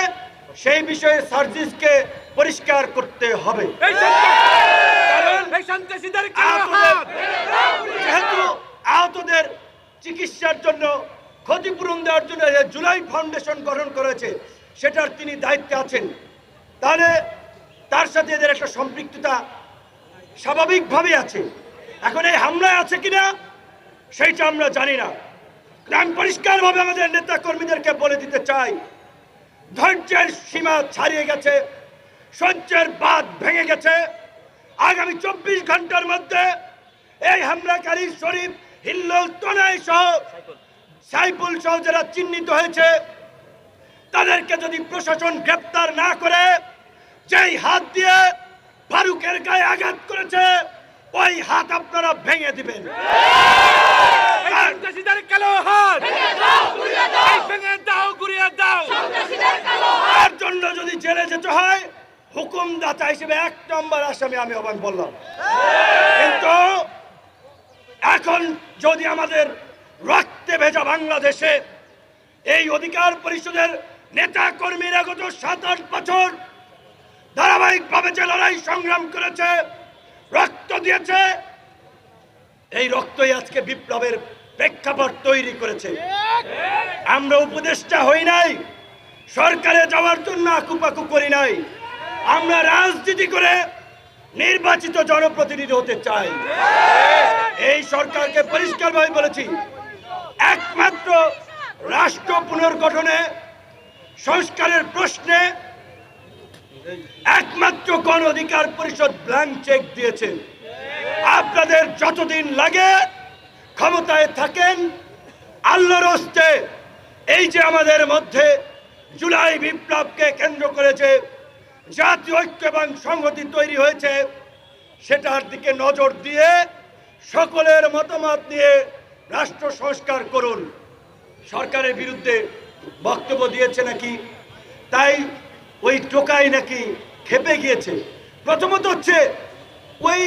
সেই বিষয়ে সার্জিসকে পরিষ্কার করতে হবে। যেহেতু আহতদের চিকিৎসার জন্য, ক্ষতিপূরণ দেওয়ার জন্য জুলাই ফাউন্ডেশন গঠন করেছে, সেটার তিনি দায়িত্বে আছেন, তাহলে তার সাথে এদের একটা সম্পৃক্ততা স্বাভাবিকভাবে আছে। এখন এই হামলায় আছে কিনা সেইটা আমরা জানি না। আমি পরিষ্কারভাবে আমাদের নেতা কর্মীদেরকে বলে দিতে চাই, ধৈর্যের সীমা ছাড়িয়ে গেছে, সহ্যের বাঁধ ভেঙে গেছে। আগামী 24 ঘন্টার মধ্যে এই হামলাকারী শরীফ, হিল্লোল, তনয় সহ, সাইফুল সহ যারা চিহ্নিত হয়েছে তাদেরকে যদি প্রশাসন গ্রেপ্তার না করে, যেই হাত দিয়ে ফারুকের গায়ে আঘাত করেছে ওই হাত আপনারা ভেঙে দিবেন। তার জন্য যদি জেলে যেতে হয়, হুকুমদাতা হিসেবে 1 নম্বর আসামি আমি আহ্বান বললাম। কিন্তু এখন যদি আমাদের রক্তে ভেজা বাংলাদেশে এই অধিকার পরিষদের নেতা কর্মীরা গত 7-8 বছর ধারাবাহিকভাবে যে লড়াই সংগ্রাম করেছে, রক্ত দিয়েছে, এই রক্তই আজকে বিপ্লবের প্রেক্ষাপট তৈরি করেছে। আমরা উপদেষ্টা হই নাই, সরকারে যাওয়ার জন্য আকুপাকু করি নাই, আমরা রাজনীতি করে নির্বাচিত জনপ্রতিনিধি হতে চাই। এই সরকারকে পরিষ্কারভাবে বলেছি, একমাত্র রাষ্ট্র পুনর্গঠনে, সংস্কারের প্রশ্নে একমাত্র গণ অধিকার পরিষদ ব্ল্যাঙ্ক চেক দিয়েছে। আপনাদের যতদিন লাগে ক্ষমতায় থাকেন, আল্লাহর হস্তে এই যে আমাদের মধ্যে জুলাই বিপ্লবকে কেন্দ্র করেছে জাতীয় ঐক্য এবং সংহতি তৈরি হয়েছে, সেটার দিকে নজর দিয়ে সকলের মতামত নিয়ে রাষ্ট্র সংস্কার করুন। সরকারের বিরুদ্ধে বক্তব্য দিয়েছে নাকি, তাই ওই টোকাই নাকি খেপে গিয়েছে। প্রথমত হচ্ছে ওই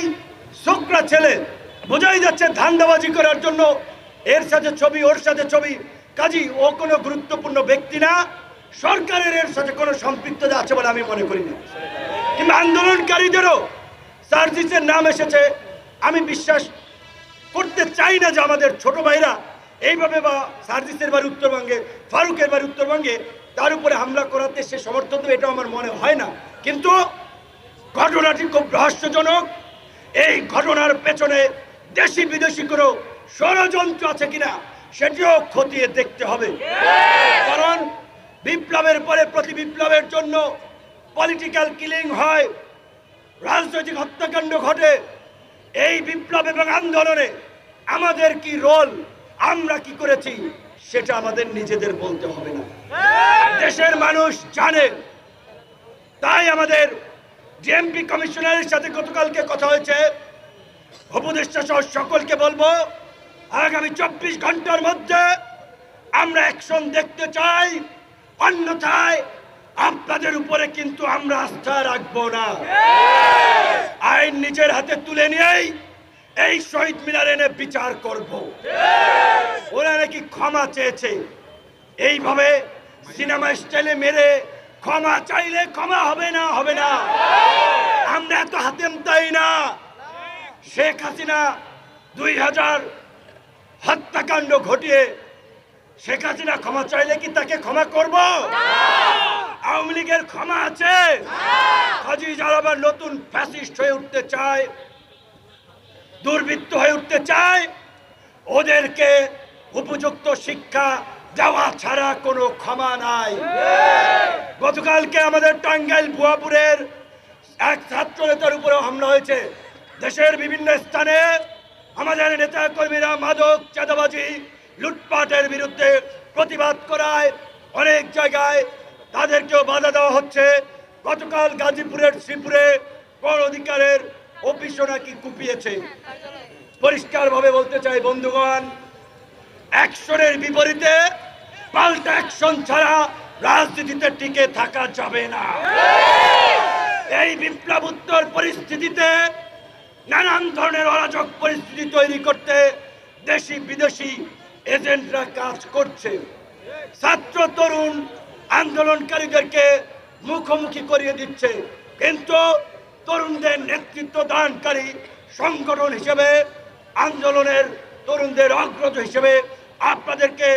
ছোকরা ছেলে, বোঝাই যাচ্ছে ধান্দাবাজি করার জন্য এর সাথে ছবি, ওর সাথে ছবি, কাজী ও কোনো গুরুত্বপূর্ণ ব্যক্তি না, সরকারের এর সাথে কোনো সম্পৃক্ততা আছে বলে আমি মনে করি না। কিংবা আন্দোলনকারীদেরও সার্জিসের নাম এসেছে, আমি বিশ্বাস করতে চাই না যে আমাদের ছোট ভাইরা এইভাবে, বা সার্জিসের বাড়ি উত্তরবঙ্গে, ফারুকের বাড়ি উত্তরবঙ্গে, তার উপরে হামলা করাতে সে সমর্থন দেবে, এটা আমার মনে হয় না। কিন্তু ঘটনাটি খুব রহস্যজনক। এই ঘটনার পেছনে দেশি বিদেশি কোনো ষড়যন্ত্র আছে কিনা সেটিও খতিয়ে দেখতে হবে। কারণ বিপ্লবের পরে প্রতি বিপ্লবের জন্য পলিটিক্যাল কিলিং হয়, রাজনৈতিক হত্যাকাণ্ড ঘটে। এই বিপ্লব এবং আন্দোলনে আমাদের কি রোল, আমরা কি করেছি, সেটা আমাদের নিজেদের বলতে হবে না, দেশের মানুষ জানে। তাই আমাদের ডিএমপি কমিশনারের সাথে গতকালকে কথা হয়েছে, উপদেষ্টা সহ সকলকে বলবো আগামী 24 ঘন্টার মধ্যে আমরা অ্যাকশন দেখতে চাই, অন্যথায় আপনাদের উপরে কিন্তু আমরা আস্থা রাখবো না। আইন নিজের হাতে তুলে নিয়েই এই শহীদ মিনার এনে বিচার করব। ওরা নাকি ক্ষমা চেয়েছে, এইভাবে সিনেমা স্টাইলে মেরে ক্ষমা চাইলে ক্ষমা হবে না, হবে না। আমরা এত হাতেম তাই না। শেখ হাসিনা 2000 হত্যাকাণ্ড ঘটিয়ে শেখ হাসিনা ক্ষমা চাইলে কি তাকে ক্ষমা করব? আওয়ামী লীগের ক্ষমা আছে? কাজী যারা আবার নতুন ফ্যাসিস্ট হয়ে উঠতে চায়, দুর্বৃত্ত হয়ে উঠতে চায়, ওদেরকে উপযুক্ত শিক্ষা দেওয়া ছাড়া কোনো ক্ষমা নাই। গতকালকে আমাদের টাঙ্গাইল বুয়াপুরের এক ছাত্র নেতার উপরেও হামলা হয়েছে। দেশের বিভিন্ন স্থানে আমাদের নেতা কর্মীরা মাদক, চাঁদাবাজি, লুটপাটের বিরুদ্ধে প্রতিবাদ করায় অনেক জায়গায় তাদেরকেও বাধা দেওয়া হচ্ছে। গতকাল গাজীপুরের শ্রীপুরে গণ অধিকারের অফিসও নাকি কুপিয়েছে। পরিষ্কারভাবে বলতে চাই বন্ধুগণ, অ্যাকশনের বিপরীতে পাল্টা অ্যাকশন ছাড়া রাজনীতিতে টিকে থাকা যাবে না। এই বিপ্লবোত্তর পরিস্থিতিতে নানান ধরনের অরাজক পরিস্থিতি তৈরি করতে দেশি বিদেশি এজেন্টরা কাজ করছে। ছাত্র তরুণ আন্দোলনকারীদেরকে মুখোমুখি করিয়ে দিচ্ছে, কিন্তু তরুণদের নেতৃত্ব দানকারী সংগঠন হিসেবে, আন্দোলনের তরুণদের অগ্রজ হিসেবে আপনাদেরকে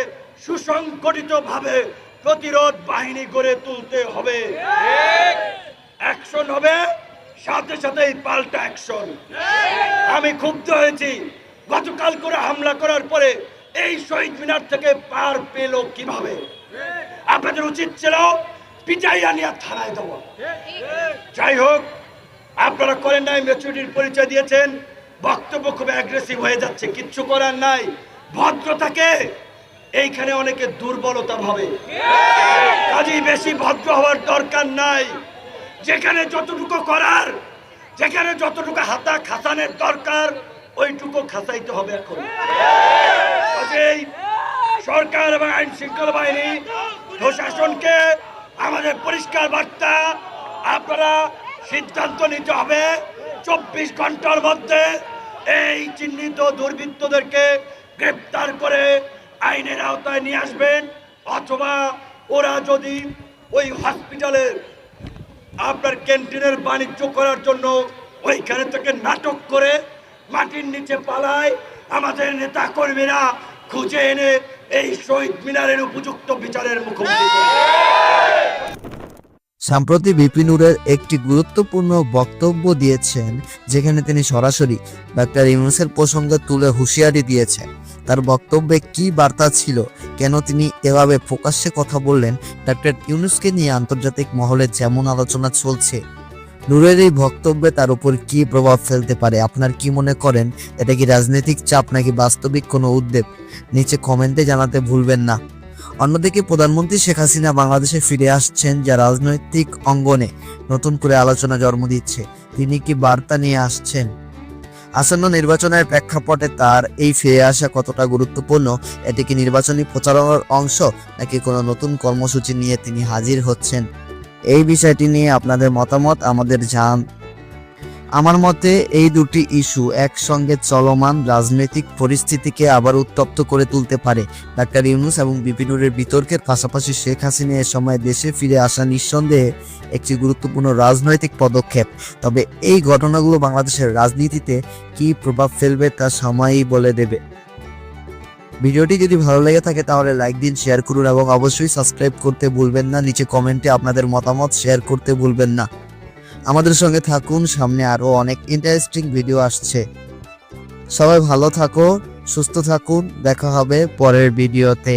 সুসংগঠিতভাবে প্রতিরোধ বাহিনী গড়ে তুলতে হবে। অ্যাকশন হবে, সাথে সাথেই পাল্টা অ্যাকশন। আমি ক্ষুব্ধ হয়েছি, গতকাল করে হামলা করার পরে এই শহীদ মিনার থেকে পার পেল কিভাবে? আপনাদের উচিত ছিল পিটাইয়া নিয়ে থানায় দেওয়া। যাই হোক, আপনারা করেন নাই, ম্যাচুরিটির পরিচয় দিয়েছেন, বক্তব্য খুব অ্যাগ্রেসিভ হয়ে যাচ্ছে, কিচ্ছু করার নাই। ভদ্রতাকে এইখানে অনেকে দুর্বলতা ভাবে, কাজেই বেশি ভদ্র হওয়ার দরকার নাই। যেখানে যতটুকু করার, যেখানে যতটুকু হাতা খাসানের দরকার, ওইটুকু খাসাইতে হবে। এখন কাজেই সরকার এবং আইন শৃঙ্খলা বাহিনী, প্রশাসনকে আমাদের পরিষ্কার বার্তা, আপনারা সিদ্ধান্ত নিতে হবে 24 ঘন্টার মধ্যে এই চিহ্নিত দুর্বৃত্তদেরকে গ্রেপ্তার করে আইনের আওতায় নিয়ে আসবেন, অথবা ওরা যদি ওই হসপিটালের আপনার ক্যান্টিনের বাণিজ্য করার জন্য ওইখানে থেকে নাটক করে মাটির নিচে পালায়, আমাদের নেতা কর্মীরা খুঁজে এনে এই শহীদ মিনারের উপযুক্ত বিচারের মুখোমুখি করবে। সম্প্রতি ভিপি নূরের একটি গুরুত্বপূর্ণ বক্তব্য দিয়েছেন, যেখানে তিনি সরাসরি ডাক্তার ইউনূসের প্রসঙ্গে তুলে হুঁশিয়ারি দিয়েছেন। তার বক্তব্যে কি বার্তা ছিল, কেন তিনি এভাবে প্রকাশ্যে কথা বললেন, ডাক্তার ইউনূসকে নিয়ে আন্তর্জাতিক মহলে যেমন আলোচনা চলছে, নূরের এই বক্তব্যে তার উপর কি প্রভাব ফেলতে পারে? আপনার কি মনে করেন? এটা কি রাজনৈতিক চাপ নাকি বাস্তবিক কোনো উদ্বেগ? নিচে কমেন্টে জানাতে ভুলবেন না। অন্যদিকে প্রধানমন্ত্রী শেখ হাসিনা বাংলাদেশে ফিরে আসছেন, যা রাজনৈতিক অঙ্গনে নতুন করে আলোচনা জন্ম দিচ্ছে। তিনি কি বার্তা নিয়ে আসছেন? আসন্ন নির্বাচনের প্রেক্ষাপটে তার এই ফিরে আসা কতটা গুরুত্বপূর্ণ? এটি কি নির্বাচনী প্রচারণার অংশ, নাকি কোনো নতুন কর্মসূচি নিয়ে তিনি হাজির হচ্ছেন? এই বিষয়টি নিয়ে আপনাদের মতামত আমাদের জানান। আমার মতে এই দুটি ইস্যু একসঙ্গে চলমান রাজনৈতিক পরিস্থিতিকে আবার উত্তপ্ত করে তুলতে পারে। ডাক্তার ইউনূস এবং বিপি নূরের বিতর্কের পাশাপাশি শেখ হাসিনা এ সময় দেশে ফিরে আসা নিঃসন্দেহে একটি গুরুত্বপূর্ণ রাজনৈতিক পদক্ষেপ। তবে এই ঘটনাগুলো বাংলাদেশের রাজনীতিতে কী প্রভাব ফেলবে তা সময়ই বলে দেবে। ভিডিওটি যদি ভালো লেগে থাকে তাহলে লাইক দিন, শেয়ার করুন এবং অবশ্যই সাবস্ক্রাইব করতে ভুলবেন না। নিচে কমেন্টে আপনাদের মতামত শেয়ার করতে ভুলবেন না। আমাদের সঙ্গে থাকুন, সামনে আরো অনেক ইন্টারেস্টিং ভিডিও আসছে। সবাই ভালো থাকো, সুস্থ থাকুন, দেখা হবে পরের ভিডিওতে।